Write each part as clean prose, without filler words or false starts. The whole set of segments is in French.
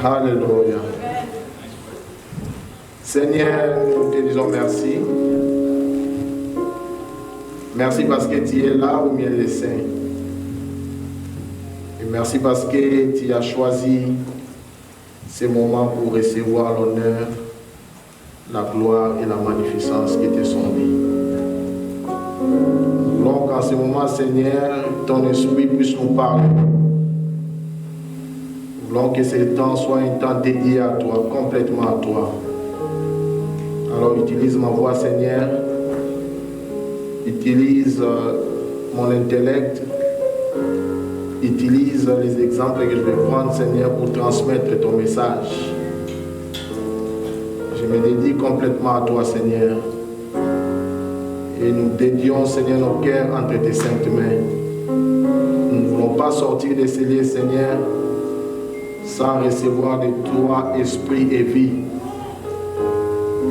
Alléluia. Seigneur, nous te disons merci. Merci parce que tu es là au milieu des saints. Et merci parce que tu as choisi ces moments pour recevoir l'honneur, la gloire et la magnificence qui te sont dites. Donc en ce moment, Seigneur, ton esprit puisse nous parler. Nous voulons que ce temps soit un temps dédié à toi, complètement à toi. Alors utilise ma voix, Seigneur. Utilise mon intellect. Utilise les exemples que je vais prendre, Seigneur, pour transmettre ton message. Je me dédie complètement à toi, Seigneur. Et nous dédions, Seigneur, nos cœurs entre tes saintes mains. Nous ne voulons pas sortir de ces lieux, Seigneur, sans recevoir de toi, esprit et vie.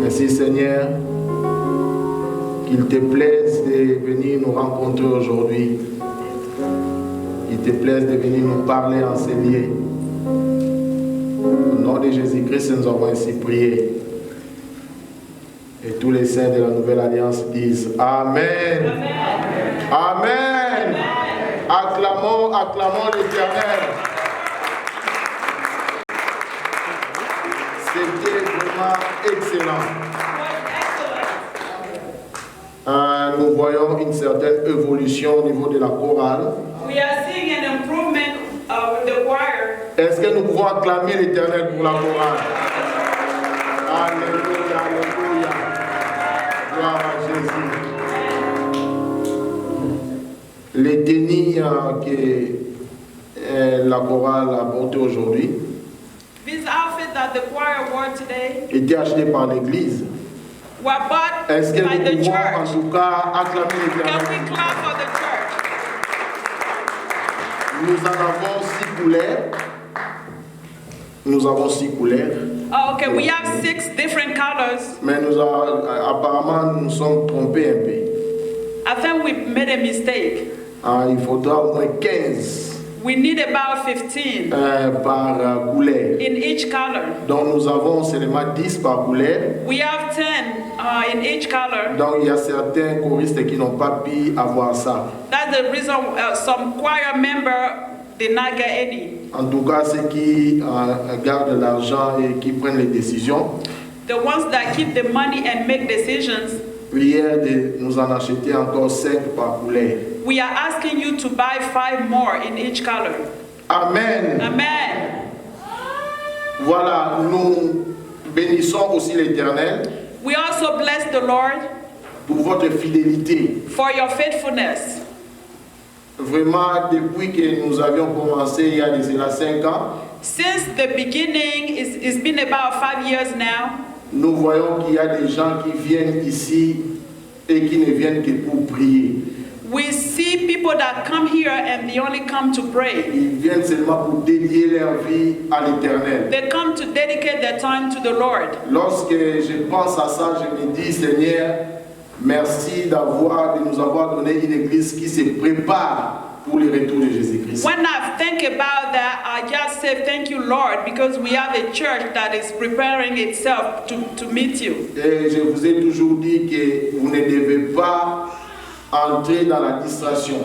Ainsi, Seigneur, qu'il te plaise de venir nous rencontrer aujourd'hui. Qu'il te plaise de venir nous parler en ces lieux. Au nom de Jésus-Christ, nous avons ainsi prié. Et tous les saints de la Nouvelle Alliance disent Amen. Amen. Amen. Acclamons, acclamons l'Éternel. C'était vraiment excellent. Nous voyons une certaine évolution au niveau de la chorale. We are seeing an improvement with the choir. Est-ce que nous pouvons acclamer l'Éternel pour la chorale? Alléluia, alléluia. Gloire à Jésus. Les tennis que la chorale a porté aujourd'hui This outfit that the choir wore today étaient achetés par l'église. were bought Est-ce que by nous the pouvons en church. tout cas acclamer Can l'Éternel? we clap for the church? Nous en avons 6 couleurs. Nous avons 6 couleurs. Oh, okay, we have 6 different colors. Mais apparemment, nous nous sommes trompés un peu. I think we made a mistake. Il faudra au moins 15 We need about 15 par couleur. in each color. Donc nous avons seulement 10 par couleur. We have 10 in each color. Donc il y a certains choristes qui n'ont pas pu avoir ça. That's the reason some choir member did not get any. En tout cas, ceux qui gardent l'argent et qui prennent les décisions, The ones that keep the money and make decisions, prière de nous en acheter encore 5 par couleur. we are asking you to buy 5 more in each color. Amen. Amen. Voilà, nous bénissons aussi l'Éternel We also bless the Lord pour votre fidélité. for your faithfulness. Vraiment, depuis que nous avions commencé il y a déjà 5 ans, Since the beginning, it's been about 5 years now, nous voyons qu'il y a des gens qui viennent ici et qui ne viennent que pour prier. we see people that come here and they only come to pray. Ils viennent seulement pour dédier leur vie à l'Éternel. They come to dedicate their time to the Lord. Lorsque je pense à ça, je me dis, Seigneur, merci de nous avoir donné une église qui se prépare pour le retour de Jésus-Christ. When I think about that, I just say thank you, Lord, because we have a church that is preparing itself to meet you. Et je vous ai toujours dit que vous ne devez pas entrer dans la distraction.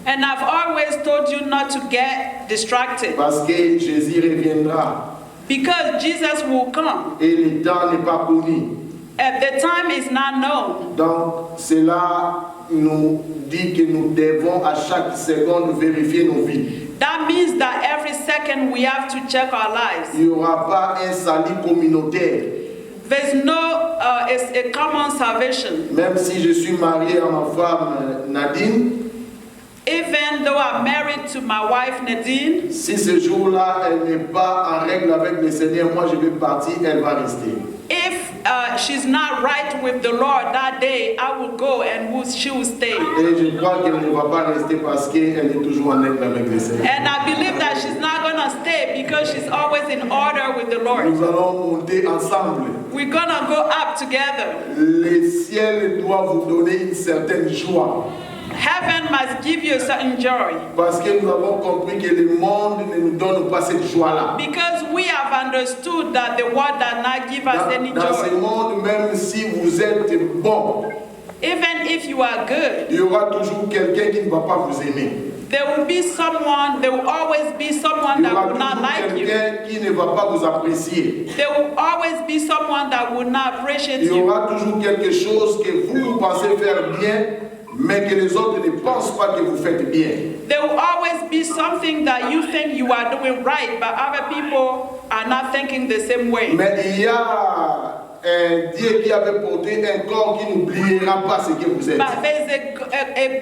And I've always told you not to get distracted, Parce que Jésus reviendra because Jesus will come. et le temps n'est pas connu. And the time is not known. Donc cela nous dit que nous devons à chaque seconde vérifier nos vies. That means that every second we have to check our lives. Il n'y aura pas un salut communautaire. There's no a common salvation. Même si je suis marié à ma femme Nadine, Even though I'm married to my wife Nadine, si ce jour-là elle n'est pas en règle avec le Seigneur, moi je vais partir, elle va rester. if she's not right with the Lord that day, I will go and she will stay. Et je crois qu'elle ne va pas rester parce qu'elle est toujours en règle avec le Seigneur. And I believe that she's not going to stay because she's always in order with the Lord. Nous allons monter ensemble. We're going to go up together. Le ciel doit vous donner une certaine joie. Heaven must give you a certain joy. Parce que nous avons compris que le monde ne nous donne pas cette joie-là. Because we have understood that the world does not give us any Dans ce joy. monde, même si vous êtes bon, Even if you are good, il y aura toujours quelqu'un qui ne va pas vous aimer. there will always be someone Il y that aura will not toujours like you. quelqu'un qui ne va pas vous apprécier. There will always be someone that will not appreciate Il y you. aura toujours quelque chose que vous pensez faire bien, mais que les autres ne pensent pas que vous faites bien. There will always be something that you think you are doing right, but other people are not thinking the same way. Mais il y a un Dieu qui avait porté un corps qui n'oubliera pas ce que vous êtes. But there's a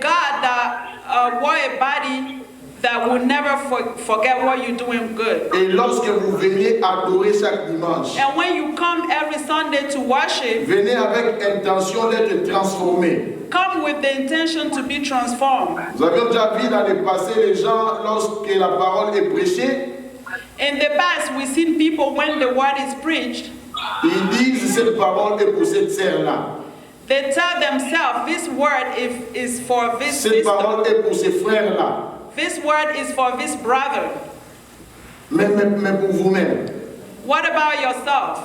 God that wore a body that will never forget what you're doing good. Et lorsque vous veniez adorer chaque dimanche, And when you come every Sunday to worship, venez avec intention d'être transformé. come with the intention to be transformed. Nous avions déjà vu dans le passé les gens, lorsque la parole est prêchée, In the past, we've seen people when the word is preached, ils disent cette parole est pour cette sœur-là. they tell themselves, this word is for this Cette sister. parole est pour ces frères-là. This word is for this brother. Mais pour vous-même. What about yourself?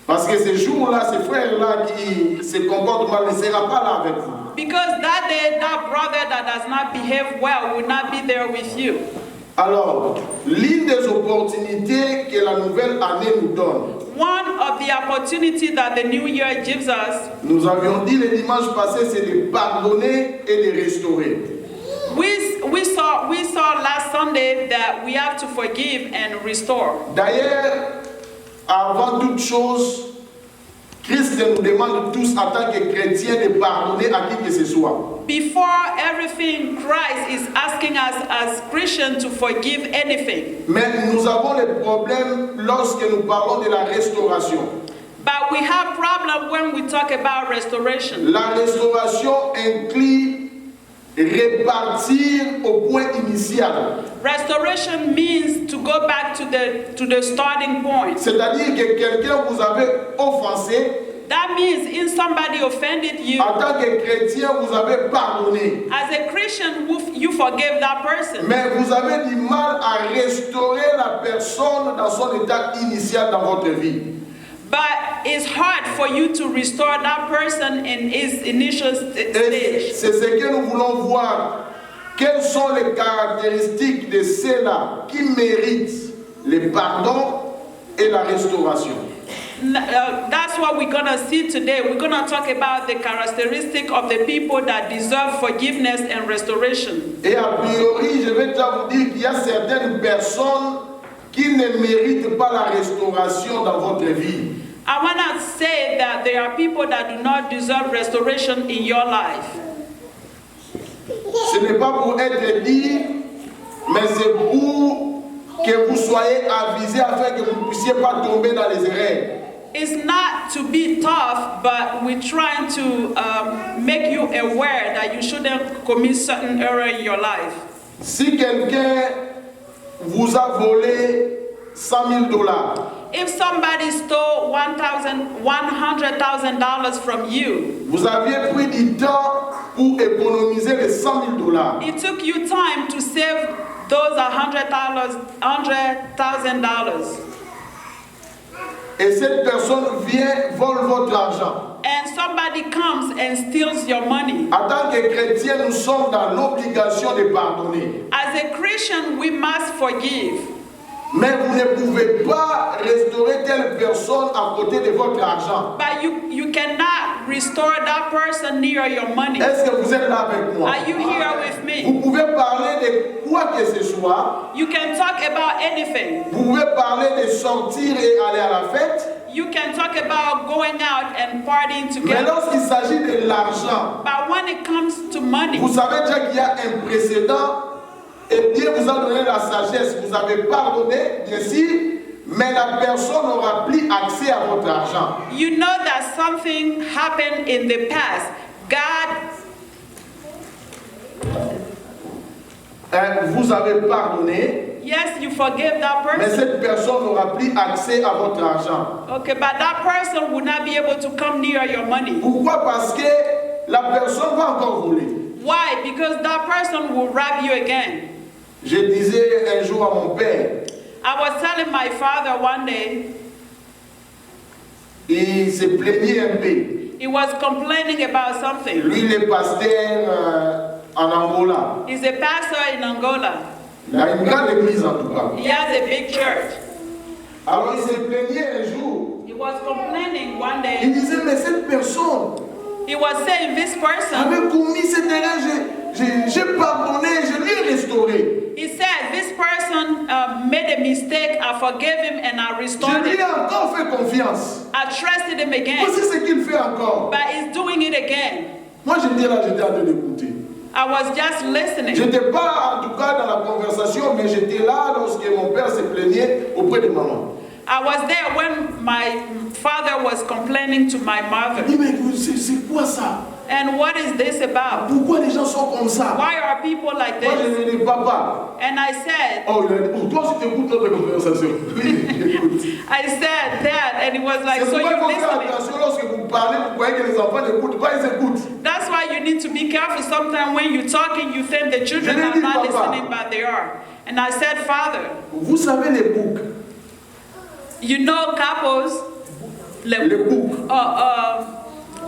Parce que ces jours-là, ces frères-là qui se comportent mal ne seront pas là avec vous. Because that day, that brother that does not behave well will not be there with you. Alors, l'une des opportunités que la nouvelle année nous donne, One of the opportunities that the new year gives us, nous avions dit le dimanche passé, c'est de pardonner et de restaurer. we saw last Sunday that we have to forgive and restore. D'ailleurs, avant toute chose, Christ nous demande tous en tant que chrétiens de pardonner à qui que ce soit. Before everything, Christ is asking us as Christians to forgive anything. Mais nous avons les problèmes lorsque nous parlons de la restauration. But we have problem when we talk about restoration. La restauration inclut repartir au point initial. Restoration means to go back to the starting point. C'est-à-dire que quelqu'un vous avait offensé, That means if somebody offended you, en tant que chrétien, vous avez pardonné. as a Christian, you forgive that person. Mais vous avez du mal à restaurer la personne dans son état initial dans votre vie. But it's hard for you to restore that person in his initial Et stage. c'est ce que nous voulons voir. Quelles sont les caractéristiques de ceux-là qui méritent le pardon et la restauration? That's what we're going to see today. We're going to talk about the characteristic of the people that deserve forgiveness and restoration. Et a priori, je vais déjà vous dire qu'il y a certaines personnes qui ne méritent pas la restauration dans votre vie. I want to say that there are people that do not deserve restoration in your life. Ce n'est pas pour être dit, mais c'est pour que vous soyez avisés afin que vous ne puissiez pas tomber dans les erreurs. It's not to be tough, but we're trying to make you aware that you shouldn't commit certain error in your life. Si quelqu'un vous a volé $100,000, If somebody stole $100,000 from you, vous aviez pris du temps pour économiser les $100,000. it took you time to save those $100,000. Et cette personne vient, vole votre argent. And somebody comes and steals your money. En tant que chrétien, nous sommes dans l'obligation de pardonner. As a Christian, we must forgive. Mais vous ne pouvez pas restaurer telle personne à côté de votre argent. But you cannot restore that person near your money. Est-ce que vous êtes là avec moi? Are you here with me? Vous pouvez parler de quoi que ce soit. You can talk about anything. Vous pouvez parler de sortir et aller à la fête. You can talk about going out and partying Mais together. lorsqu'il s'agit de l'argent, But when it comes to money, vous savez déjà qu'il y a un précédent. Et Dieu vous a donné la sagesse. Vous avez pardonné, bien sûr, mais la personne n'aura plus accès à votre argent. you know that something happened in the past. God, Vous avez pardonné, yes, you forgive that mais person. cette personne n'aura plus accès à votre argent. Okay, but that person will not be able to come near your money. Pourquoi? Parce que la personne va encore voler. Why? Because that person will rob you again. Je disais un jour à mon père, I was telling my father one day, il se plaignait un peu. he was complaining about something. Lui, il est pasteur en Angola. He's a pastor in Angola. Il a une grande église en tout cas. He has a big church. Alors il se plaignait un jour. He was complaining one Il day. disait, mais cette personne He was saying, this person, avait commis cette erreur, j'ai pardonné, je lui ai restauré. he said, this person made a mistake. I forgave him and I Je restored lui ai him. encore fait confiance. I trusted him again. Voici ce qu'il fait encore. But he's doing it again. Moi j'étais là, j'étais en train d'écouter. I was just Je listening. n'étais pas en tout cas dans la conversation, mais j'étais là lorsque mon père se plaignait auprès de maman. I was there when my father was complaining to my Il mother. dit, mais c'est quoi ça? And what is this about? Pourquoi les gens sont comme ça? Why are people like Moi je this? lui ai dit, papa. And I said, Oh, il a dit, oh, toi si tu écoutes notre conversation. Oui, j'écoute. I said that, and he was like, C'est so pourquoi il you're faut faire listening? attention lorsque vous parlez, vous croyez que les enfants n'écoutent pas, ils écoutent. That's why you need to be careful. Sometimes when you're talking, you think the children Je l'ai are dit, not Papa. listening, but they are. And I said, Father, Vous savez les boucs. you know couples, Les boucs.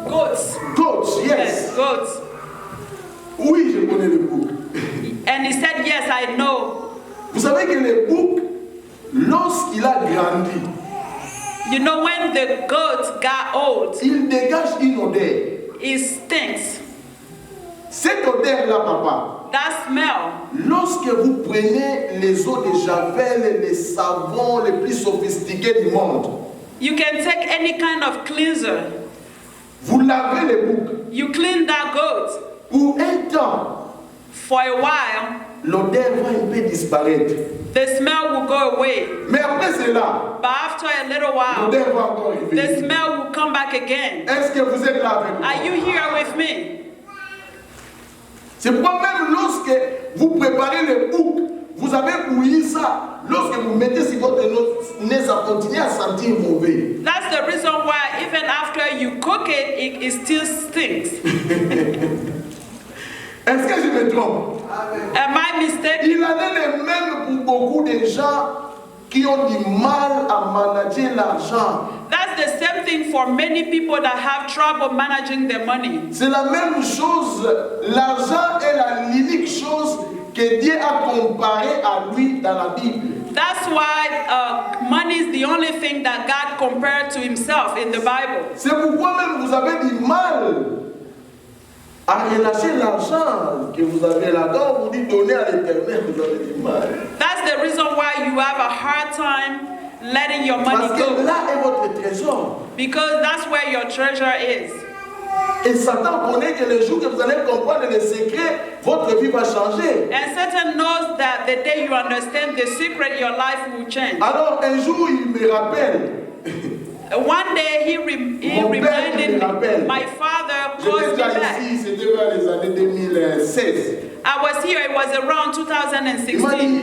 goats. Goats, Yes, yes. goats. Oui, je connais les boucs. And he said, yes, I know. Vous savez que les boucs, lorsqu'il a grandi, You know, when the goat got old, il dégage une odeur. it stinks. Cette odeur-là, papa, That smell, lorsque vous prenez les eaux de Javel, les savons les plus sophistiqués du monde, you can take any kind of cleanser. vous lavez les boucs. You clean that goat. Pour un temps, For a while, l'odeur va un peu disparaître. the smell will go away. Mais après cela, But after a little while, l'odeur va encore the revenir. smell will come back again. Est-ce que vous êtes là avec moi? Are you here with me? C'est pourquoi même lorsque vous préparez le bouc, vous avez bouilli ça. Lorsque vous mettez sur votre nez, ça continue à sentir mauvais. That's the reason why even after you cook it, it still stinks. Est-ce que je me trompe? Am I mistaken? Il en est le même pour beaucoup de gens qui ont du mal à manager l'argent. That's the same thing for many people that have trouble managing their money. C'est la même chose. L'argent est l'unique chose que Dieu a comparée à lui dans la Bible. That's why money is the only thing that God compared to himself in the Bible. C'est pourquoi même vous avez du mal à relâcher l'argent que vous avez là-dedans. Vous dites donner à l'Éternel, vous avez du mal. That's the reason why you have a hard time letting your money Parce que go. là est votre trésor. Because that's where your treasure is. Et Satan connaît que le jour que vous allez comprendre les secrets, votre vie va changer. And Satan knows that the day you understand the secret, your life will change. Alors un jour, il me rappelle. One day he Mon père reminded me me, rappelle. my father J'étais called me déjà back. ici, c'était vers les années 2016. I was here, it was around Il m'a 2016. dit,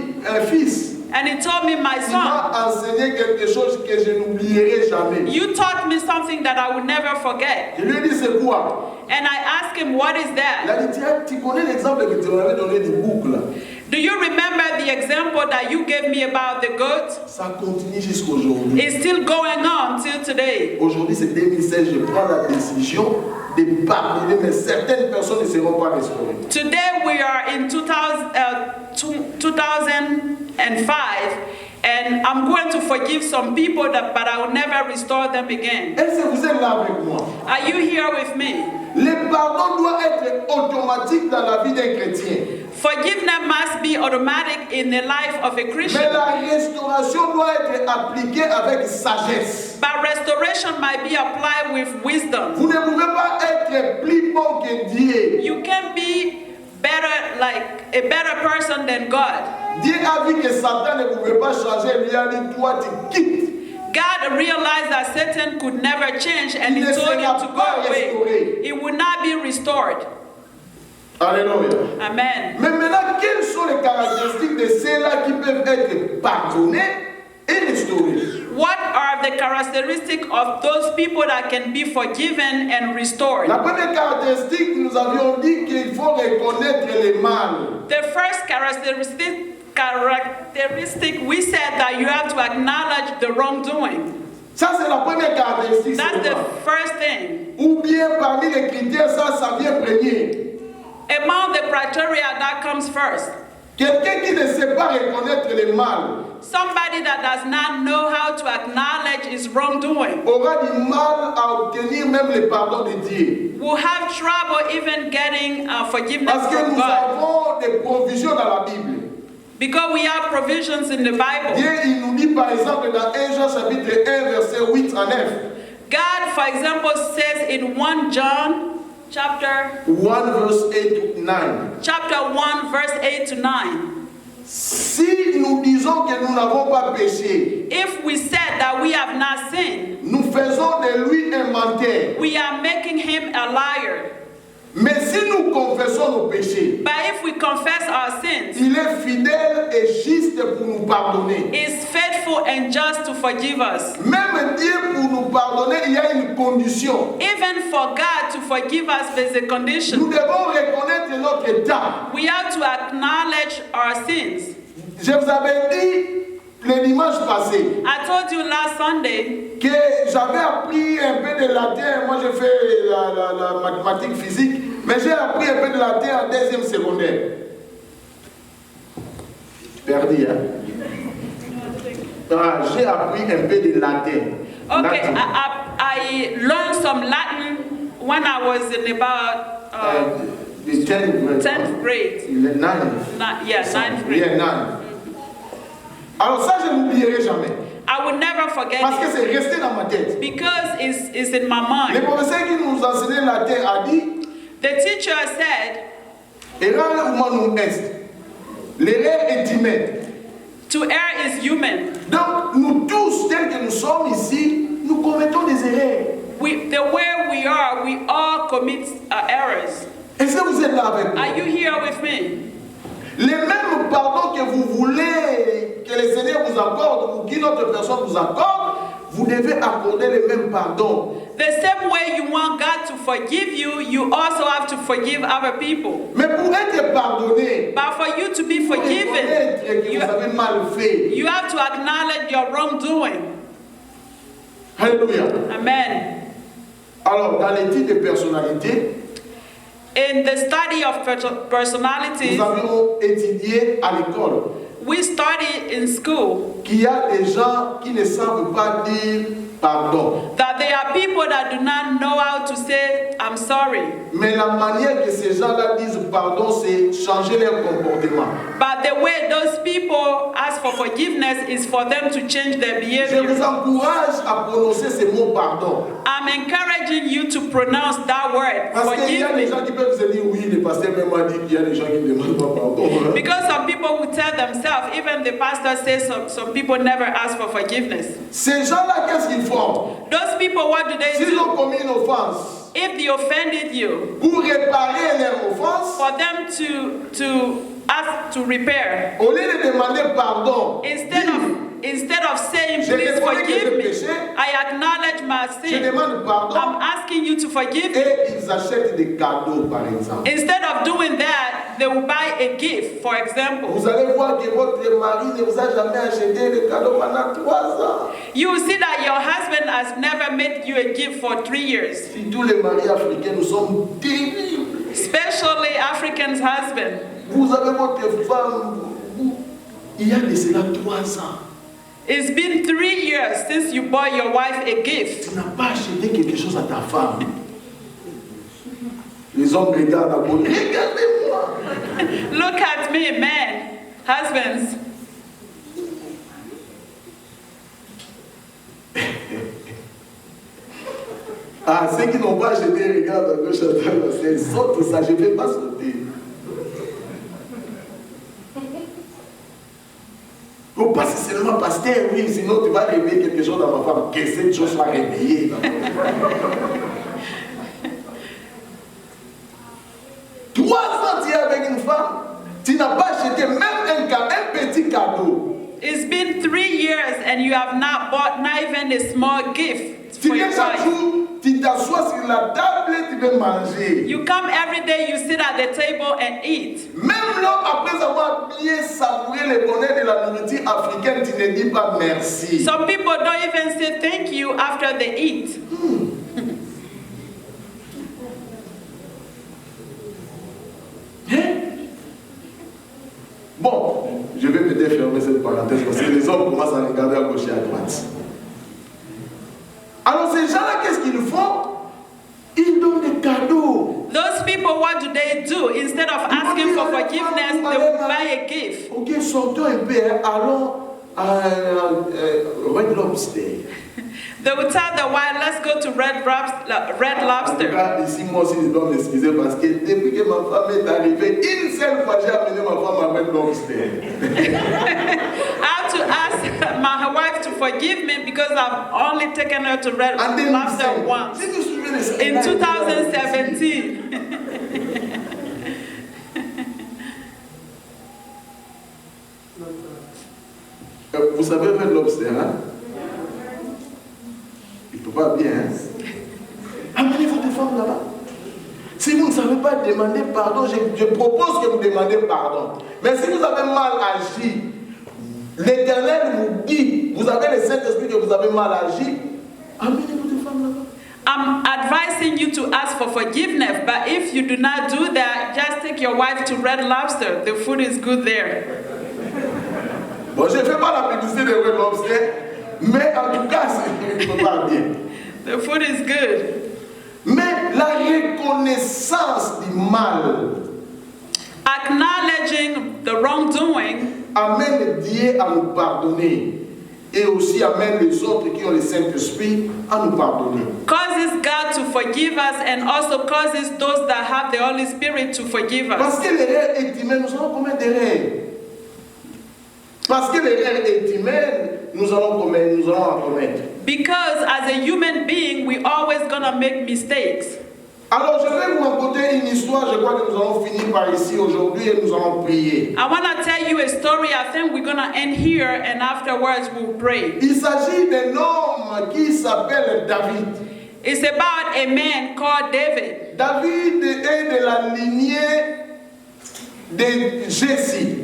fils, And he told me, my il son, m'a enseigné quelque chose que je n'oublierai jamais. you taught me something that I would never forget. Je lui ai dit, c'est quoi? And I asked him, what is Il that? a dit, tiens, tu connais l'exemple que tu m'avais donné du bouc là? Do you remember the example that you gave me about the goat? Ça continue jusqu'aujourd'hui. It's still going on till today. Aujourd'hui, c'est 2016, je prends la décision de pardonner, mais certaines personnes ne seront pas restaurées. Today we are in 2005, and I'm going to forgive some people, but I will never restore them again. Est-ce que vous êtes là avec moi? Are you here with me? Le pardon doit être automatique dans la vie d'un chrétien. Forgiveness must be automatic in the life of a Mais Christian, la restauration doit être appliquée avec sagesse. but restoration might be applied with wisdom. Vous ne pouvez pas être plus bon que Dieu. You can be better, like a better person than God. Dieu a vu que Satan ne pouvait pas changer, il lui a dit, toi tu quittes. God realized that Satan could never change, and he Il ne told him sera to pas go away. restauré. It would not be restored. Alléluia. Amen. Mais maintenant, quelles sont les caractéristiques de ceux-là qui peuvent être pardonnés et restaurés? What are the characteristics of those people that can be forgiven and restored? La première caractéristique, nous avions dit qu'il faut reconnaître le mal. The first characteristic we said that you have to acknowledge the wrongdoing. Ça, c'est la première caractéristique. That's the first thing. Ou bien parmi les critères, ça vient premier. Among the criteria, that comes first. Quelqu'un qui ne sait pas reconnaître le mal Somebody that does not know how to acknowledge his wrongdoing aura du mal à obtenir même le pardon de Dieu. will have trouble even getting forgiveness Parce que from nous God. avons des provisions dans la Bible. Because we have provisions in the Bible. Dieu, il nous dit par exemple dans 1 Jean chapitre 1 verset 8 à 9. God, for example, says in 1 John chapter 1 verse 8 to 9. 1 verse 8 to 9. Si nous disons que nous n'avons pas péché, If we said that we have not sinned, nous faisons de lui un menteur. we are making him a liar. Mais si nous confessons nos péchés, But if we confess our sins, il est fidèle et juste pour nous pardonner. he is faithful and just to forgive us. Même Dieu pour nous pardonner, il y a une condition. Even for God to forgive us, there's a Nous condition. devons reconnaître notre état. We have to acknowledge our sins. Je vous avais dit le dimanche passé I told you last Sunday que j'avais appris un peu de latin. Moi, j'ai fait la mathématique physique, mais j'ai appris un peu de latin en deuxième secondaire. Perdu, hein? Ah, j'ai appris un peu de latin. Okay, Latin. I learned some Latin when I was in about The 10th grade. Le 9. Yeah, 9th Yeah, grade. 9. Alors ça, je n'oublierai jamais. I would never forget Parce que it c'est resté dans ma tête. because it's in my Le mind. professeur qui nous enseignait le latin a dit The teacher said, errare humanum est. L'erreur est humaine. to err is human. Donc, nous tous, tels que nous sommes ici, nous commettons des erreurs. The way we are, we all commit errors. Est-ce que vous êtes là avec moi? Are you here with me? Les mêmes pardons que vous voulez que le Seigneur vous accorde ou qu'une autre personne vous accorde, vous devez accorder le même pardon. The same way you want God to forgive you, you also have to forgive other people. Mais pour être pardonné, But for you to be il faut reconnaître forgiven, que vous avez mal fait. you have to acknowledge your wrongdoing. Alléluia. Amen. Alors, dans l'étude de personnalité, In the study of personalities, nous avions étudié à l'école we studied in school qu'il y a des gens qui ne savent pas dire pardon. that there are people that do not know how to say, I'm sorry. Mais la manière que ces gens-là disent pardon, c'est changer leur comportement. But the way those people ask for forgiveness is for them to change their Je behavior. vous encourage à prononcer ce mot pardon. I'm encouraging you to pronounce that word, Parce qu'il y a forgive des me. gens qui peuvent se dire, oui, le pasteur même a dit qu'il y a des gens qui ne demandent pas pardon. Because some people will tell themselves, even the pastor says some people never ask for forgiveness. Ces gens-là, qu'est-ce qu'ils font? Those people, what do they S'ils ont do? commis une offense, If they offended you, pour réparer leur offense, for them to ask to repair, au lieu de demander pardon, instead of saying, Je please reconnais que forgive j'ai me, péché. I acknowledge my je sin. demande pardon, I'm asking you to forgive me. et ils achètent des cadeaux, par exemple. Instead of doing that, they will buy a gift, for example. Vous allez voir que votre mari ne vous a jamais acheté de cadeau pendant 3 ans. You will see that your husband has never made you a gift for 3 years, Si tous les maris africains, nous sommes terribles. especially African's husband. Vous avez votre femme, il y a de cela 3 ans. It's been 3 years since you bought your wife a gift. Tu n'as pas acheté quelque chose à ta femme. Les hommes regardent à côté. Regardez-moi. Look at me, man, husbands. Ah, ceux qui n'ont pas acheté, regardent à gauche, à droite. C'est saute ça, je ne vais pas sauter. Faut pas c'est seulement pasteur, oui, sinon tu vas réveiller quelque chose dans ma femme. Que cette chose soit réveillée. Trois ans tu es avec une femme, tu n'as pas acheté même un petit cadeau. It's been 3 years and you have not bought not even a small gift Tu for viens your chaque wife. jour, tu t'assois sur la table et tu veux manger. You come every day, you sit at the table and eat. Même l'homme, après avoir bien savouré le bonheur de la nourriture africaine, tu ne dis pas merci. Some people don't even say thank you after they eat. Bon, je vais peut-être fermer cette parenthèse parce que les hommes commencent à regarder à gauche et à droite. Alors ces gens-là, qu'est-ce qu'ils font? Ils donnent des cadeaux. Those people, what do they do? Instead of asking for forgiveness, they will buy a gift. Ok, sortons un peu, hein. Allons à Red Lobster. They will tell the wife, let's go to Red En tout Lobster. cas, ici, moi aussi, je dois m'excuser parce que depuis que ma femme est arrivée, une seule fois, j'ai amené ma femme à Red Lobster. I have to ask my wife to forgive me because I've only taken her to Red En 2005. Lobster once. Si tu te souviens de ça, In 2017. Vous savez Red Lobster, hein? Il ne peut pas bien, hein? Amenez votre femme là-bas. Si vous ne savez pas demander pardon, je propose que vous demandiez pardon. Mais si vous avez mal agi, l'Éternel vous dit, vous avez le Saint-Esprit que vous avez mal agi, amenez votre femme là-bas. I'm advising you to ask for forgiveness, but if you do not do that, just take your wife to Red Lobster. The food is good there. Bon, je ne fais pas la publicité de Red Lobster, mais en tout cas, c'est pas bien. The food is good. Mais la reconnaissance du mal Acknowledging the wrongdoing amène Dieu à nous pardonner et aussi amène les autres qui ont le Saint-Esprit à nous pardonner. causes God to forgive us and also causes those that have the Holy Spirit to forgive Parce us. que l'erreur est humaine, nous allons commettre des erreurs. Parce que l'erreur est humaine, nous allons en commettre. Because as a human being, we always gonna make mistakes. Alors je vais vous raconter une histoire, je crois que nous allons finir par ici aujourd'hui et nous allons prier. I want to tell you a story. I think we're gonna end here and afterwards we'll pray. Il s'agit d'un homme qui s'appelle David. It's about a man called David. David est de la lignée de Jesse.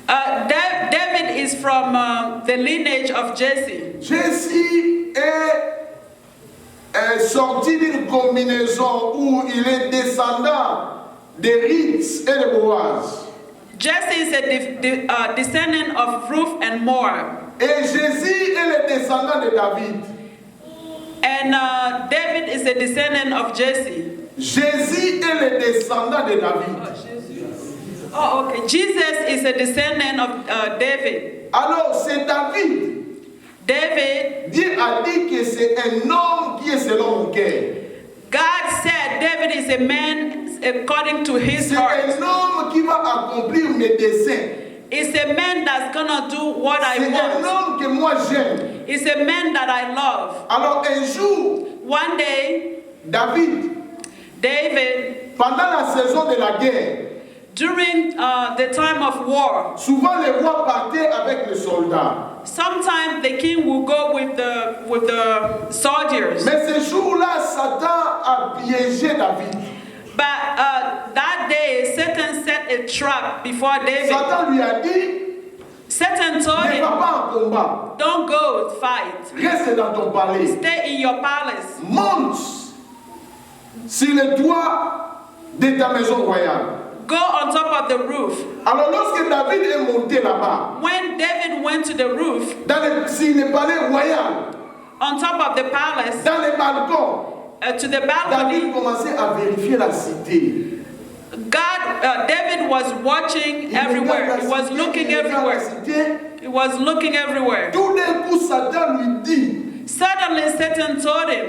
David is from the lineage of Jesse. Jesse est sorti d'une combinaison où il est descendant de Ruth et de Boaz. Jesse is a descendant of Ruth and Moab. Et Jésus est le descendant de David. And David is a descendant of Jesse. Jésus est le descendant de David. Oh, okay. Jesus is a descendant of David. Alors c'est David. David, Dieu a dit que c'est un homme qui est selon mon cœur. God said David is a man according to his C'est heart. un homme qui va accomplir mes desseins. It's a man that's gonna do what I C'est un want. homme que moi j'aime. It's a man that I love. Alors un jour, One day, David, David, pendant la saison de la guerre, during the time of war, souvent les rois partaient avec les soldats. sometimes the king will go with the soldiers. Mais ce jour-là, Satan a piégé David. But that day, Satan set a trap before David. Satan lui a dit, Satan told ne va him, pas en combat. don't go fight. Reste dans ton palais. Stay in your palace. Monte sur le toit de ta maison royale. Go on top of the roof. Alors lorsque David est monté là-bas, When David went to the roof, sur le palais royal, on top of the palace, dans les balcons, to the balcony, David commençait à vérifier la cité. David was watching Il everywhere. regarde He la was cité, looking il regarde la everywhere. cité. He was looking everywhere. Tout d'un coup, Satan lui dit, Suddenly, Satan told him,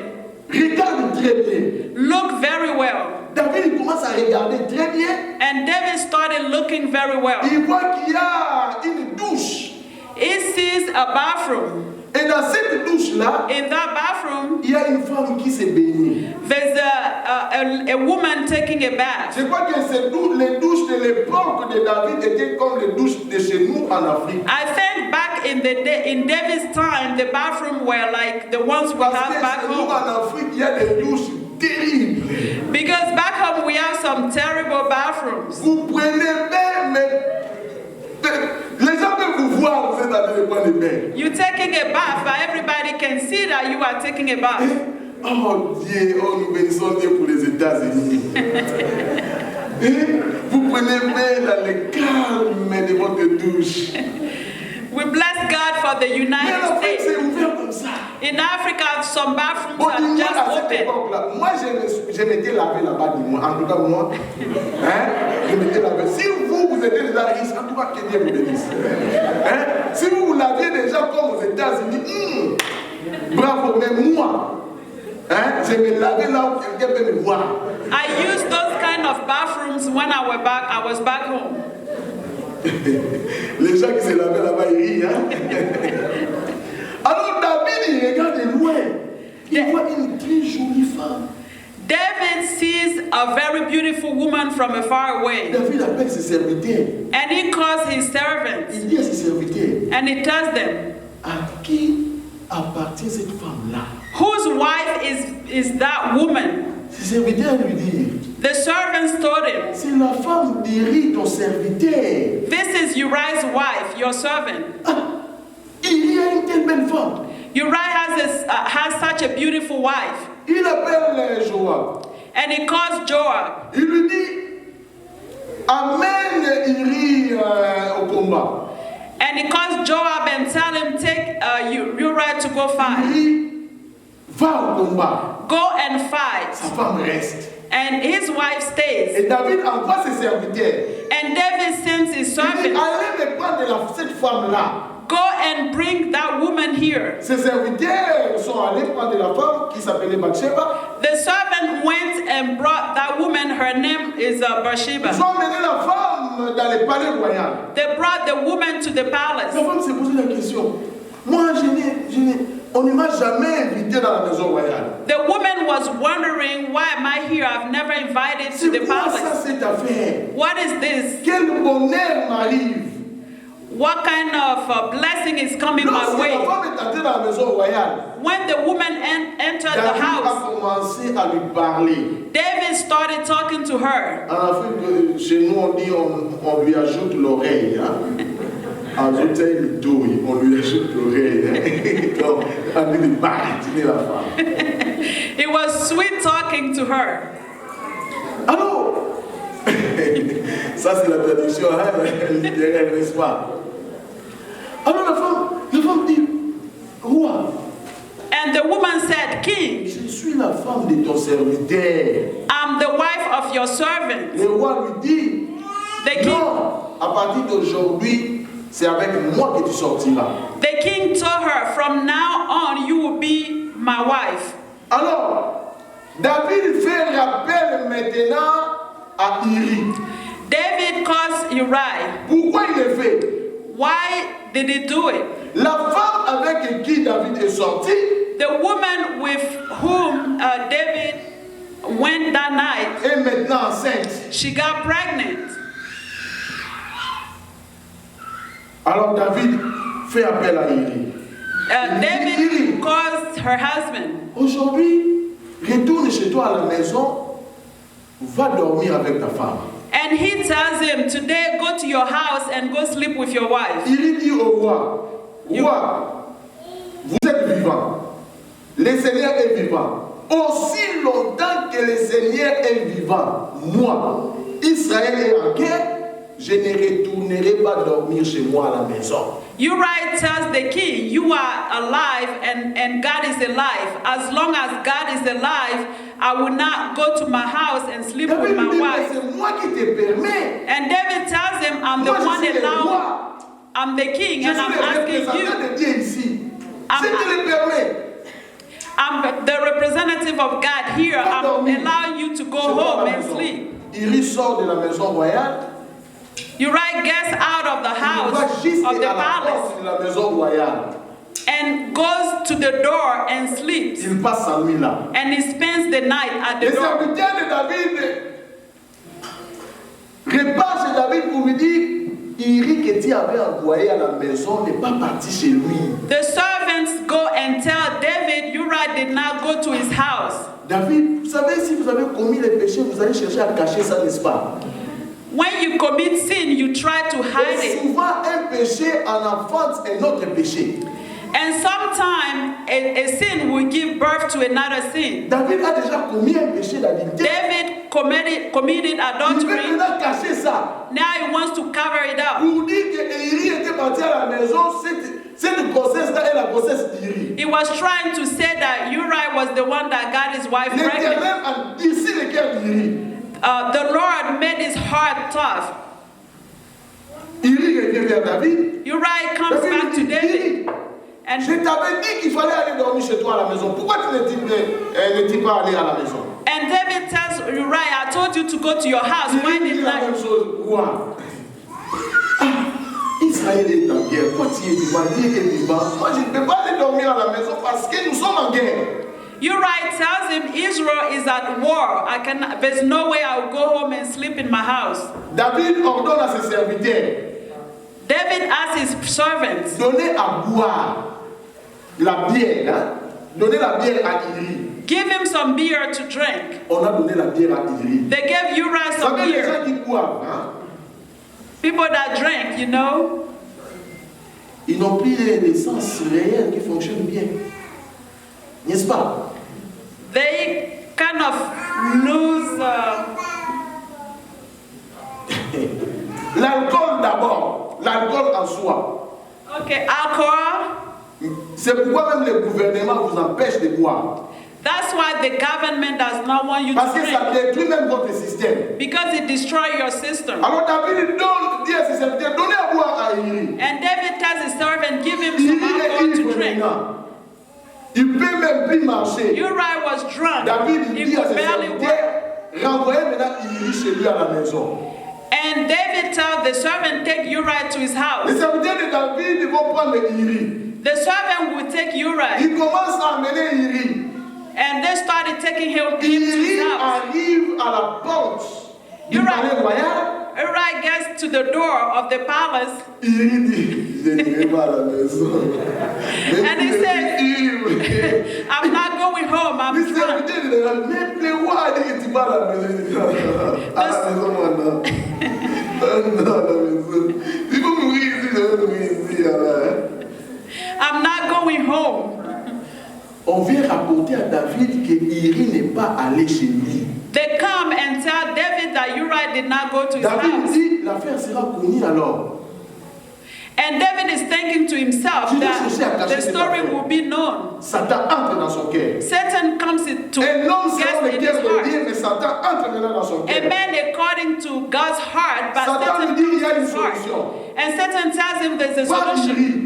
regarde très bien. look very well. David il commence à regarder très bien. And David started looking very well. Il voit qu'il y a une douche. He sees a bathroom. Et dans cette douche-là, In that bathroom, il y a une femme qui se baigne. there's a woman taking a bath. Je crois que les douches de l'époque de David étaient comme les douches de chez nous en Afrique. I think back in David's time, the bathroom were like the ones we Parce have que back chez nous home. en Afrique, il y a des douches terribles. Because back home we have some terrible bathrooms. Vous prenez bain, mais les gens peuvent vous voir, vous êtes en train de prendre le bain. You're taking a bath, but everybody can see that you are taking a bath. Oh Dieu, oh nous bénissons Dieu pour les États-Unis. Vous prenez bain dans le calme de votre douche. We bless God for the Mais United l'Afrique c'est States. ouvert comme ça. In Africa, some bathrooms Bon, are dis-moi just à cette open. époque-là, moi je m'étais lavé là-bas, dis-moi. En tout cas, moi, je m'étais lavé. Si vous étiez déjà riche, en tout cas, que Dieu vous bénisse. Si vous laviez déjà comme aux États-Unis, bravo, mais moi, je me lavais là où quelqu'un peut me voir. I used those kind of bathrooms when I was back home. Les gens qui se lavaient là-bas, ils rient. Alors David, il regarde de loin. Il voit une très jolie femme. David sees a very beautiful woman from a far away. David appelle ses serviteurs. And he calls his servants. Il dit à ses serviteurs, And he tells them, à qui appartient cette femme-là? whose wife is that woman? Ses serviteurs lui disent, The servants told him, c'est la femme d'Uri, ton serviteur. this is Uriah's wife, your servant. Ah, il y a une telle belle femme. Uriah has such a beautiful wife. Il appelle Joab. And he calls Joab. Il lui dit, amène Uri au combat. And he calls Joab and tell him, take Uriah to go fight. Uri va au combat. Go and fight. Sa femme reste. And his wife stays. Et David envoie ses serviteurs. And David sends his Il dit, servants, allez me prendre cette femme-là. go and bring that woman here. Ses serviteurs sont allés prendre la femme qui s'appelait Bathsheba. The servant went and brought that woman. Her name is Ils Bathsheba. ont emmené la femme dans le palais royal. They brought the woman to the La palace. femme s'est posé la question. Moi, on ne m'a jamais invité dans la maison royale. The woman was wondering, why am I here? I've never invited to the C'est quoi ça palace. cette affaire? What is this? Quel bonheur m'arrive What kind of blessing is coming my lorsque la way? femme est entrée dans la maison royale. When the woman entered the David a house, commencé à lui parler. David started talking to her. En Afrique, chez nous, on dit on lui ajoute l'oreille. Ajouter le douille, on lui ajoute l'oreille. Donc, on lui dit, baratiner la femme. It was sweet talking to her. Alors, ça c'est la traduction littéraire, n'est-ce pas? Alors la femme dit, roi, And the woman said, King, je suis la femme de ton serviteur. I'm the wife of your servant. Le roi lui dit, The king, non, à partir d'aujourd'hui, c'est avec moi que tu sortiras. the king told her, from now on, you will be my wife. Alors, David fait rappel maintenant à Uri. David calls Uriah. Pourquoi il le fait? Why did he do it? La femme avec qui David est sorti, The woman with whom David went that night, est maintenant enceinte. she got pregnant. Alors David fait appel à Uri. David calls her husband. Aujourd'hui, retourne chez toi à la maison, va dormir avec ta femme. And he tells him, today go to your house and go sleep with your wife. Il dit au roi, roi, vous êtes vivant. Le Seigneur est vivant. Aussi longtemps que le Seigneur est vivant, moi, Israël est en guerre, je ne retournerai pas dormir chez moi à la maison. Uriah tells the king, you are alive and God is alive. As long as God is alive, I will not go to my house and sleep with David my lui dit, mais wife. c'est moi qui te permets. And David tells him, I'm the Moi, je one suis le allowed, roi. I'm the king, Je and suis I'm le asking représentant you, de Dieu ici. I'm- Je te le permets. I'm the representative of God here. Va I'm dormir allowing you to go chez moi à home la and maison. sleep. Uri sort de la maison royale. Uriah gets out of the Il va house jusqu'à of the la palace porte de la maison royale. and goes to the door and sleeps. Il passe sa nuit là. And he spends the night at the Les door. serviteurs de David repartent chez David pour lui dire, Iri que Dieu avait envoyé à la maison n'est pas parti chez lui. The servants go and tell David, Uriah did not go to his house. David, vous savez, si vous avez commis les péchés, vous allez chercher à cacher ça, n'est-ce pas? When you commit sin, you try to hide Et it. souvent, un péché en enfance un autre péché. And sometimes a sin will give birth to another sin. David a déjà commis un péché d'adultère. David committed Il veut adultery. maintenant cacher ça. Now he wants to cover it up. Pour dire que Iri était parti à la maison, cette grossesse-là est la grossesse d'Iri. He was trying to say that Uriah was the one that got his wife pregnant. L'Éternel a ici le cœur d'Iri. The Lord made his heart tough. Iri revient vers David. Uriah comes back to David. And Je t'avais dit qu'il fallait aller dormir chez toi à la maison. Pourquoi tu n'es-tu pas allé à la maison? And David tells Uriah, I told you to go to your house. Why Iri dit did la même not? chose. Quoi? Israël est en guerre. Quand tu es vivant, Dieu est vivant. Moi, je ne peux pas aller dormir à la maison parce que nous sommes en guerre. Uriah tells him Israel is at war. There's no way I'll go home and sleep in my house. David ordonne à ses serviteurs, David asked his servants, donnez à boire la bière. Hein? Donnez la bière à Iri. give him some beer to drink. On a donné la bière à Iri. They gave Uriah Vous some savez, les gens beer. qui boivent, hein? People that drink, you know, Ils n'ont plus l'essence réelle qui fonctionne bien. N'est-ce pas? they kind of lose. L'alcool d'abord. L'alcool en soi. Okay, alcohol. C'est pourquoi même le gouvernement vous empêche de boire. That's why the government does not want you Parce to que ça drink. détruit même votre système. Because it destroys your system. Alors David dit à ses serviteurs, donnez à boire à Iri. And David tells his servant, give him Iri some est alcohol to ivre drink. maintenant. Il ne peut même plus marcher. Uriah was drunk. David He dit à could ses barely walk. serviteurs, renvoyez maintenant Iri chez lui à la maison. And David tells the servant, take Uriah to his Les house. serviteurs de David vont prendre Iri. The servant would take Uriah. Ils commencent à amener Iri. And they started taking him to his Iri house. arrive à la porte du palais royal. Uriah gets to the door of the palace. Iri dit, je n'irai pas à la maison. And he said, Iri. I'm not going home, I'm Les drunk. serviteurs de David, mais le roi a dit que tu vas à la maison. À la maison maintenant. Non, à la maison. Il faut mourir ici, je vais mourir ici. I'm not going home. On vient rapporter à David que Iri n'est pas allé chez lui. They come and tell David that Uriah did not go to his David house. dit, l'affaire sera connue alors. And David is thinking to himself that the story will be known. Satan entre dans son cœur. Satan comes to Un homme selon guess le in his cœur de heart. Dieu, mais Satan entre maintenant dans son A cœur. man according to God's heart, but Satan Satan lui dit, il y a comes une to his heart. solution. And Satan tells him there's a Va solution. Iri,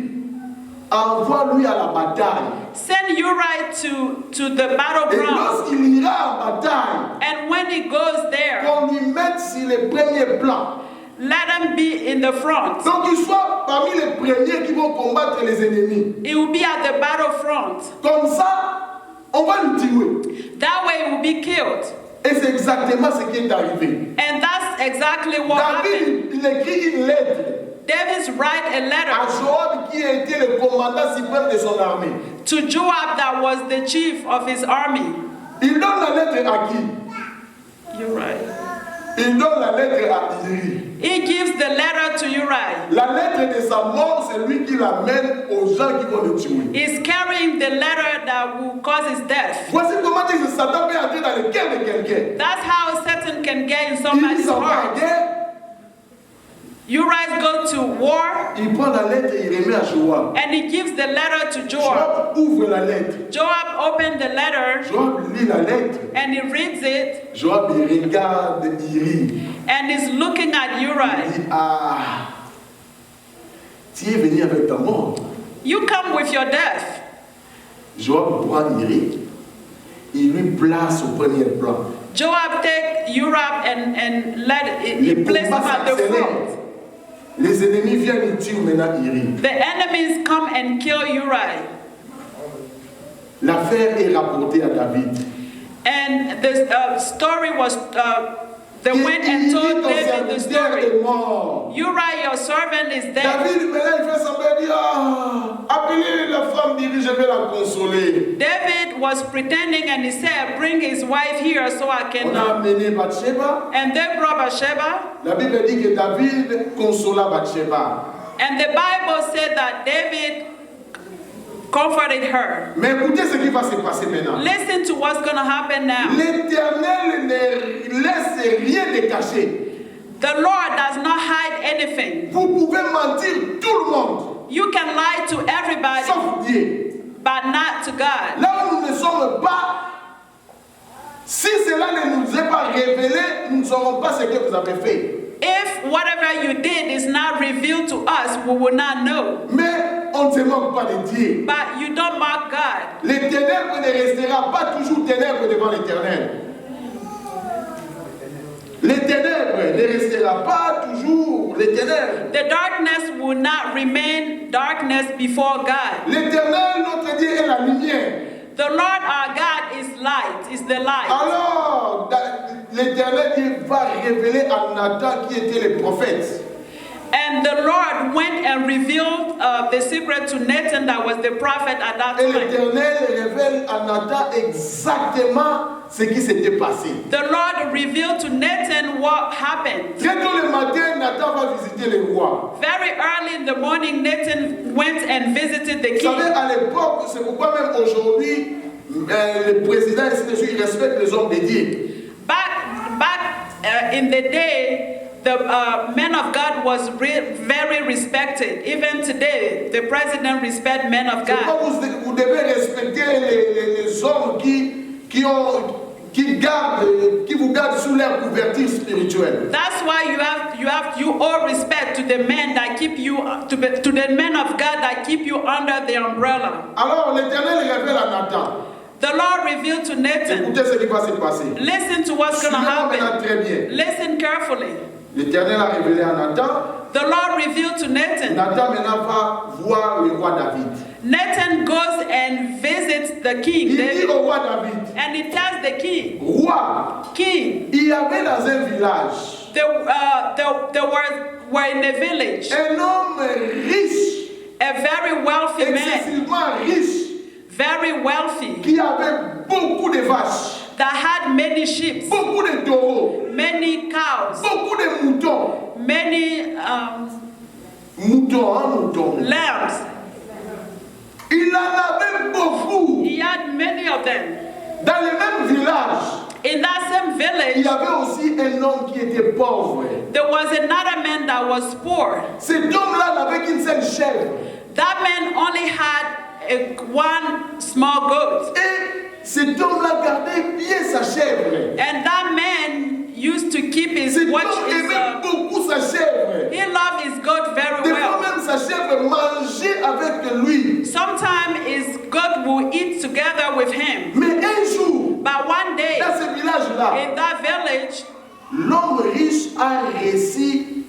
envoie-lui à la bataille. Send Uriah to the Et battleground. lorsqu'il ira en bataille, And when he goes there, qu'on lui mette sur les premiers plans. let him be in the front. Donc qu'il soit parmi les premiers qui vont combattre les ennemis. He will be at the battlefront. Comme ça, on va le tuer. That way he will be killed. Et c'est exactement ce qui est arrivé. And that's exactly what happened. David, il écrit une lettre David write a à letter Joab qui a été le commandant suprême de son armée. to Joab that was the chief of his army. Il donne la lettre à qui? You're right. Il donne la lettre à Iri. He gives the letter to Uriah. La lettre de sa mort, c'est lui qui l'amène aux gens qui vont le tuer. He's carrying the letter that will cause his death. Voici comment dire que Satan peut entrer dans le cœur de quelqu'un. That's how Satan can get in Il somebody's s'en va en heart. guerre, Uriah go to war il prend la lettre et il remet à Joab. and he gives the letter to Joab. Joab ouvre la lettre. Joab opened the letter Joab lit la lettre. and he reads it Joab il regarde Iri. and is looking at Il Uriah. dit, ah, tu es venu avec ta mort. You come with your death. Joab prend Iri. Il lui place au premier plan. Joab take Uriah and let it, he Le place him combat at the s'accélère. front. Les ennemis viennent tuer maintenant Iri. The enemies come and kill Uriah. L'affaire est rapportée à David. And the story was They went and told ton David the serviteur est story. mort. Uriah, your servant, is dead. David, maintenant, il fait semblant de dire, appelez la femme, dit, je vais la consoler. David was pretending and he said, bring his wife here so I On can... a amené Bathsheba. And they brought Bathsheba. La Bible dit que David consola Bathsheba. And the Bible said that David comforted her. Mais écoutez ce qui va se passer maintenant. Listen to what's going to happen now. L'Éternel ne laisse rien de caché. The Lord does not hide anything. Vous pouvez mentir tout le monde, You can lie to everybody, sauf Dieu. but not to God. Là où nous ne sommes pas, si cela ne nous est pas révélé, nous ne saurons pas ce que vous avez fait. If whatever you did is not revealed to us, we will not know. Mais on ne se moque pas de Dieu. But you don't mock God. Les ténèbres ne resteront pas toujours ténèbres devant l'Éternel. Les ténèbres ne resteront pas toujours les ténèbres. The darkness will not remain darkness before God. L'Éternel, notre Dieu, est la lumière. The Lord our God is light, is the light. Alors, l'Éternel Dieu va révéler à Nathan qui était le prophète. And the Lord went and revealed the secret to Nathan, that was the prophet at that Et time. l'Éternel révèle à Nathan exactement ce qui s'était passé. The Lord revealed to Nathan what happened. Très tôt le matin, Nathan va visiter le roi. Very early in the morning, Nathan went and visited the Vous savez, king. à l'époque, c'est pourquoi même aujourd'hui, le président il respecte les hommes de Dieu. Back in the day, the man of God was very respected. Even today, the president respects men of C'est pourquoi God. vous devez respecter les hommes qui vous gardent sous leur couverture spirituelle. That's why you owe respect to the men that keep you to the men of God that keep you under the umbrella. Alors l'Éternel révèle à Nathan. The Lord revealed to Nathan. Écoutez ce qui va se passer. Listen to what's going to Suivez-moi maintenant happen. très bien. Listen carefully. L'Éternel a révélé à Nathan. The Lord revealed to Nathan. Nathan maintenant va voir le roi David. Nathan goes and visits the king, Il dit David, au roi David, and he tells the king, roi, King, il y avait dans un village they were in a village, un homme riche, a very wealthy man, excessivement riche, very wealthy, qui avait beaucoup de vaches, that had many sheep, beaucoup de taureaux, many cows, beaucoup de moutons. many Moutons. lambs. Il en avait beaucoup. He had many of them. Dans le même village, In that same il village, y avait aussi un homme qui était pauvre. there was another man that was poor. Cet homme-là n'avait qu'une seule chèvre. That man only had one small goat. Et cet homme-là gardait bien sa chèvre. And that man used to keep his Cet watch homme his aimait beaucoup sa chèvre. he loved his goat very Des fois well. même sa chèvre mangeait avec lui. Sometimes his goat will eat together with him. Mais un jour, But one day, dans ce village-là, in that village, l'homme riche a reçu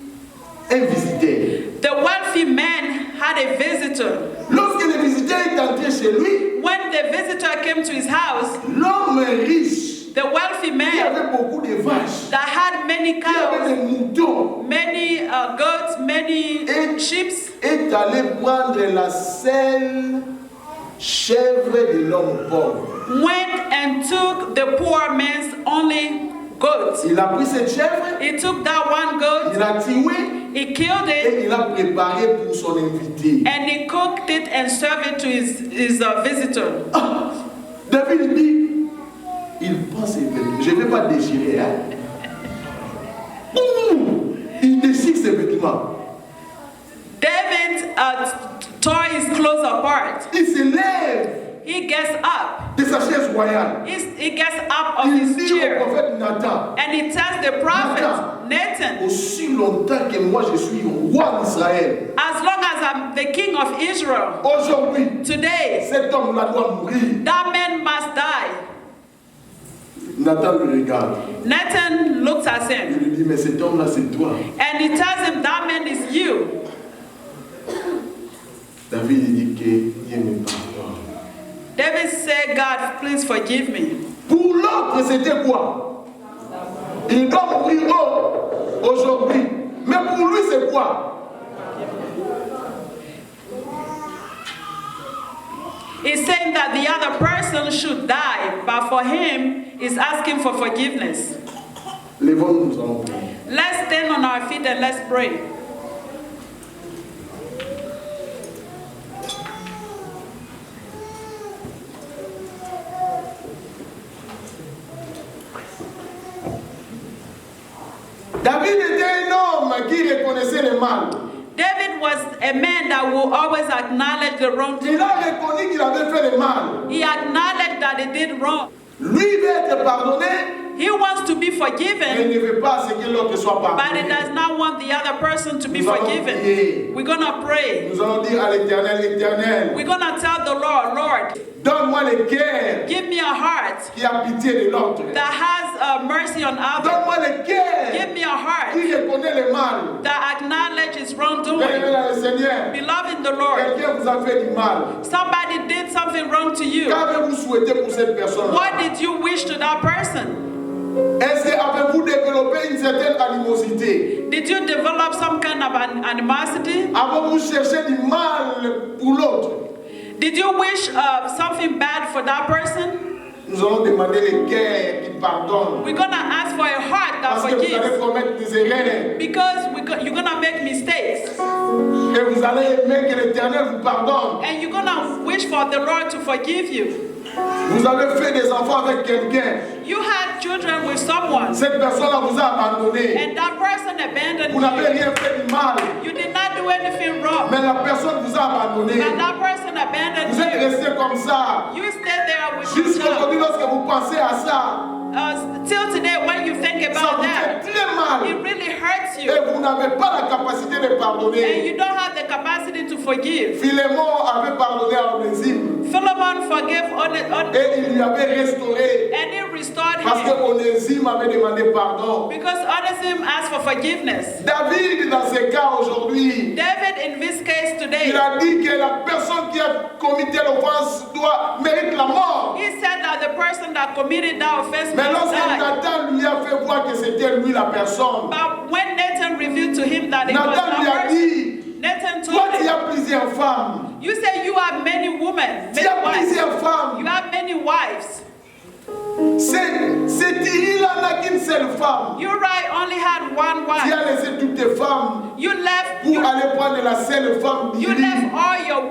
un visiteur. the wealthy man had a visitor. Lorsque le visiteur est entré chez lui, When the visitor came to his house, l'homme riche the wealthy qui man avait beaucoup de vaches, that had many qui avait cows, des moutons, many goats, many sheep, est allé prendre la seule chèvre de l'homme pauvre. went and took the poor man's only goat. Il a pris cette chèvre, He took that one goat, il a tué he killed it, et il a préparé pour son invité. and he cooked it and served it to his visitor. Ah, David dit, il pense, je ne vais pas déchirer. Hein? Il déchire ses vêtements. David tore his clothes apart. Il se lève He gets up. de sa chaise royale. He gets up of Il his dit au chair prophète Nathan, and he tells the prophet Nathan, aussi longtemps que moi je suis roi d'Israël, as long as I'm the king of Israel, aujourd'hui, today cet homme-là doit mourir. that man must die. Nathan le regarde. Nathan looks at Il him lui dit, mais cet homme-là c'est toi. and he tells him that man is you. David il dit que Dieu me pardonne. David said, God, please forgive me. Pour l'autre, c'était quoi? Il doit mourir aujourd'hui. Mais pour lui, c'est quoi? He's saying that the other person should die, but for him, he's asking for forgiveness. Lèvons-nous, nous allons prier. Let's stand on our feet and let's pray. David était un homme qui reconnaissait le mal. David was a man that will always acknowledge the wrong. Il a reconnu qu'il avait fait le mal. He acknowledged that he did wrong. Lui veut être pardonné, He wants to be mais il forgiven, ne veut pas ce que l'autre soit but he pardonné. does not want the other person to be Nous allons forgiven. prier. We're going to pray. Nous allons dire à l'Éternel, Éternel, We're going to tell the Lord, Lord, donne-moi le cœur give me a heart qui a pitié de l'autre. that has mercy on others. Donne-moi le cœur Give me a heart qui reconnaît le mal. that acknowledges Bien-aimé wrongdoing. dans le Seigneur, Beloved in the Lord, quelqu'un vous a fait du mal. somebody did something wrong to you. Qu'avez-vous souhaité pour cette personne? What did you wish to that person? Est-ce que avez-vous développé une certaine animosité? Did you develop some kind of animosity? Avez-vous cherché du mal pour l'autre? Did you wish something bad for that person? Nous allons demander le cœur qui pardonne. We're going to ask for a heart that Parce que vous allez forgives. commettre des erreurs. Because you're going to make mistakes. Et vous allez aimer que l'Éternel vous pardonne. And you're going to wish for the Lord to forgive you. Vous avez fait des enfants avec quelqu'un. You had children with someone. Cette personne-là vous a abandonné. And that person abandoned Vous n'avez you. rien fait de mal. You did not do anything wrong. Mais la personne vous a abandonné. But that person abandoned Vous êtes you. resté comme ça. You stayed there with your Jusqu'à aujourd'hui, child. lorsque vous pensez à ça, Till today, when you think ça about vous that, fait très mal. it really hurts Et you. vous n'avez pas la capacité de And pardonner. you don't have the capacity to forgive. Philémon avait pardonné à Onésime. Philemon forgave Et il lui avait restauré. and he restored Parce que him Onésime avait demandé pardon. because Onesimus asked for forgiveness. David, dans ce cas aujourd'hui, David, in this case il today, a dit que la personne qui a commis telle offense mérite la mort. he said that the person that committed that offense Mais must lorsque die. Nathan lui a fait voir que c'était lui la personne, But when Nathan revealed to him that it was Nathan lui that a person, dit, Nathan toi told tu him, as plusieurs femmes. you say you have many women, Tu many as wives. plusieurs You femmes. have many wives. C'est Thierry là n'a qu'une seule femme. Uriah only had one Tu wife. as laissé toutes tes femmes You left pour aller prendre la seule femme you d'Iri. left all your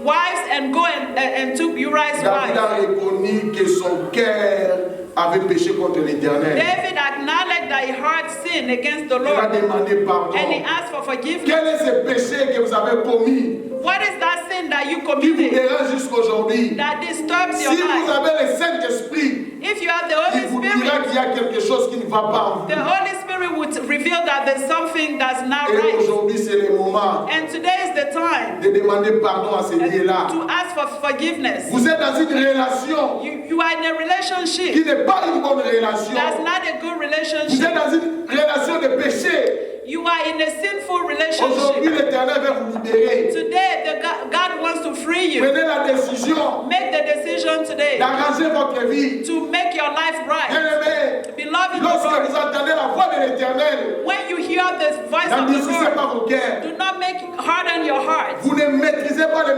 wives and go and took Uriah's David wife. a reconnu que son cœur avait péché contre l'Éternel. David acknowledged that he had sinned against the Il a Lord demandé pardon. and he asked for forgiveness. Quel est ce péché que vous avez commis What is that sin that you qui vous committed dérange jusqu'aujourd'hui? that disturbs Si your vous life? avez le Saint-Esprit, If you have the il Holy vous dira Spirit, qu'il y a quelque chose qui ne va pas en the vous. Holy Spirit would reveal that there's something that's not Et right. aujourd'hui, c'est le moment And today is the time de demander pardon à ces lieux-là. to ask for forgiveness. Vous êtes dans une relation You are in a qui relationship n'est pas une bonne relation. that's not a good Vous relationship. êtes dans une relation de péché. You are in a sinful Aujourd'hui, relationship. l'Éternel veut vous libérer. Today, God wants to free you. Prenez la décision Make the decision today d'arranger votre vie. to make your life right. Bien-aimé, Beloved in the lorsque Lord, vous entendez la voix de l'Éternel, when you hear the voice of the n'endurcissez Lord, pas vos cœurs. do not make harden your heart. Vous ne maîtrisez pas les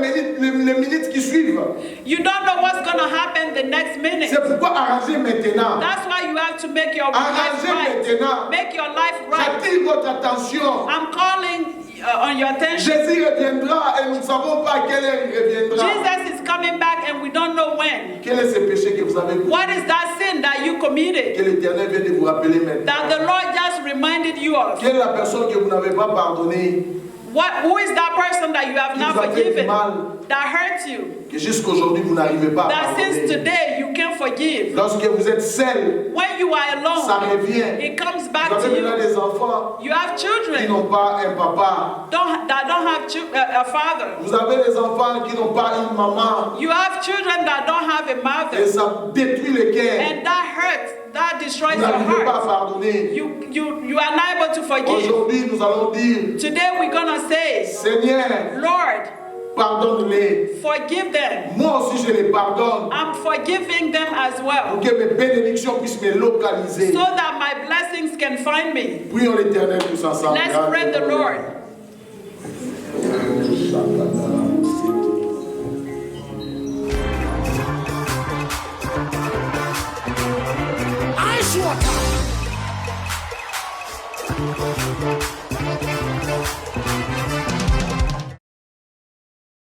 minutes qui suivent. You don't know what's going to happen the next minute. C'est pourquoi arrangez maintenant. That's why you have to make your life Arrangez right. maintenant. Make your life right. J'attire votre attention. I'm calling on your attention. Jésus reviendra et nous ne savons pas à quelle heure il reviendra. Jesus is coming back and we don't know when. Quel est ce péché que vous avez commis? What is that sin that you committed Que l'Éternel vient de vous rappeler maintenant. that the Lord just reminded you of? Quelle est la personne que vous n'avez pas pardonnée, Who is that person that you have qui not vous a fait du forgiven, mal, that hurts you, que jusqu'aujourd'hui vous n'arrivez pas à that since pardonner? today you can't forgive? Lorsque vous êtes seul, When you are ça alone, revient. it comes Vous back avez to maintenant you. des enfants You have qui children n'ont pas un papa. that don't have a father. Vous avez des enfants qui n'ont pas une maman. You have children that don't have a Et mother, ça détruit le cœur. and that hurts. That destroys Vous your n'arrivez pas à heart. pardonner. You are not able to forgive. Aujourd'hui, nous allons dire, Today we're gonna say, Seigneur, Lord, Pardonne-les. Forgive them. Moi aussi, je les pardonne. I'm forgiving them as Pour well, que mes bénédictions puissent me localiser. so that my blessings can find me. Prions l'Éternel tous ensemble. Let's pray the Lord. I swear.